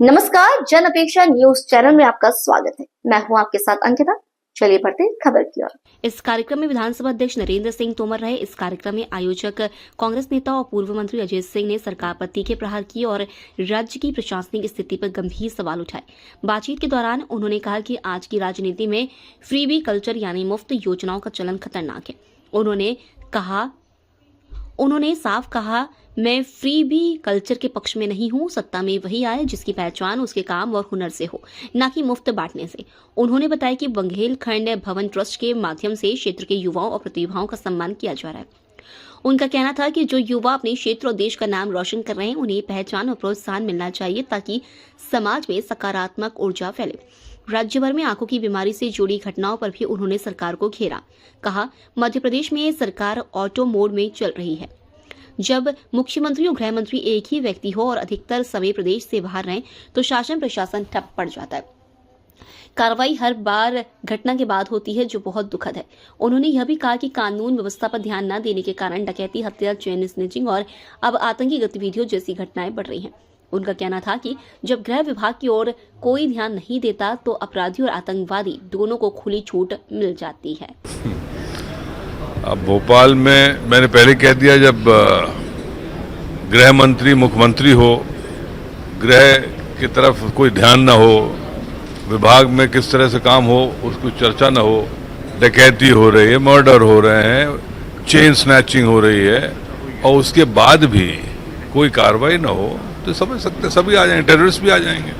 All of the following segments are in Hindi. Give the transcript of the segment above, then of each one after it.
नमस्कार, जन अपेक्षा न्यूज चैनल में आपका स्वागत है। मैं हूं आपके साथ अंकिता। चलिए बढ़ते हैं खबर की ओर। इस कार्यक्रम में विधानसभा अध्यक्ष नरेंद्र सिंह तोमर रहे। इस कार्यक्रम में आयोजक कांग्रेस नेता और पूर्व मंत्री अजय सिंह ने सरकार पर तीखे प्रहार किए और राज्य की प्रशासनिक स्थिति पर गंभीर सवाल उठाए। बातचीत के दौरान उन्होंने कहा कि आज की राजनीति में फ्रीबी कल्चर यानी मुफ्त योजनाओं का चलन खतरनाक है। उन्होंने साफ कहा, मैं फ्रीबी कल्चर के पक्ष में नहीं हूं। सत्ता में वही आए जिसकी पहचान उसके काम और हुनर से हो, न कि मुफ्त बांटने से। उन्होंने बताया कि बुंदेलखंड भवन ट्रस्ट के माध्यम से क्षेत्र के युवाओं और प्रतिभाओं का सम्मान किया जा रहा है। उनका कहना था कि जो युवा अपने क्षेत्र और देश का नाम रोशन कर रहे हैं, उन्हें पहचान और प्रोत्साहन मिलना चाहिए ताकि समाज में सकारात्मक ऊर्जा फैले। राज्य भर में आंखों की बीमारी से जुड़ी घटनाओं पर भी उन्होंने सरकार को घेरा। कहा, मध्य प्रदेश में सरकार ऑटो मोड में चल रही है। जब मुख्यमंत्री और गृह मंत्री एक ही व्यक्ति हो और अधिकतर समय प्रदेश से बाहर रहें तो शासन प्रशासन ठप पड़ जाता है। कार्रवाई हर बार घटना के बाद होती है, जो बहुत दुखद है। उन्होंने यह भी कहा कि कानून व्यवस्था पर ध्यान न देने के कारण डकैती, हत्या, चेन स्नैचिंग और अब आतंकी गतिविधियों जैसी घटनाएं बढ़ रही हैं। उनका कहना था कि जब गृह विभाग की ओर कोई ध्यान नहीं देता तो अपराधी और आतंकवादी दोनों को खुली छूट मिल जाती है। अब भोपाल में मैंने पहले कह दिया, जब गृह मंत्री मुख्यमंत्री हो, गृह की तरफ कोई ध्यान न हो, विभाग में किस तरह से काम हो उसकी चर्चा न हो, डकैती हो रही है, मर्डर हो रहे हैं, चेन स्नैचिंग हो रही है और उसके बाद भी कोई कार्रवाई न हो तो समझ सकते सभी आ जाएंगे, टेररिस्ट भी आ जाएंगे।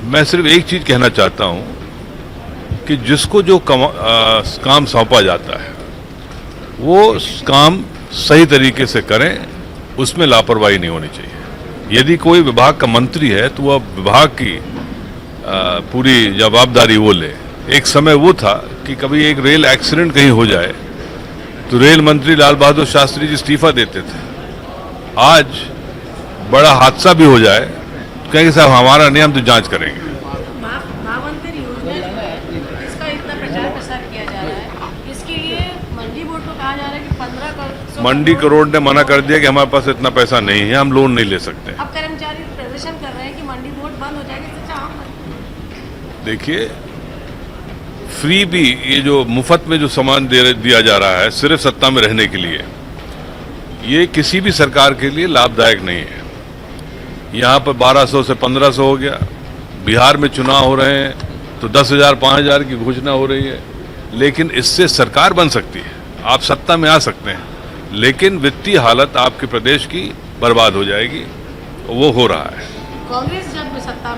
मैं सिर्फ एक चीज कहना चाहता हूं कि जिसको जो काम सौंपा जाता है वो काम सही तरीके से करें, उसमें लापरवाही नहीं होनी चाहिए। यदि कोई विभाग का मंत्री है तो वह विभाग की पूरी जवाबदारी वो ले। एक समय वो था कि कभी एक रेल एक्सीडेंट कहीं हो जाए तो रेल मंत्री लाल बहादुर शास्त्री जी इस्तीफा देते थे। आज बड़ा हादसा भी हो जाए तो कहेंगे साहब हमारा नहीं, हम तो जांच करेंगे। मंडी करोड़ ने मना कर दिया कि हमारे पास इतना पैसा नहीं है, हम लोन नहीं ले सकते। अब कर्मचारी प्रदर्शन कर रहे हैं कि मंडी बोर्ड बंद हो जाएगी। देखिए, फ्री भी ये जो मुफ्त में जो सामान दिया जा रहा है सिर्फ सत्ता में रहने के लिए, ये किसी भी सरकार के लिए लाभदायक नहीं है। यहाँ पर 1200 से 1500 हो गया, बिहार में चुनाव हो रहे हैं तो 10,000 5,000 की घोषणा हो रही है। लेकिन इससे सरकार बन सकती है, आप सत्ता में आ सकते हैं, लेकिन वित्तीय हालत आपके प्रदेश की बर्बाद हो जाएगी। वो हो रहा है। कांग्रेस जब सत्ता में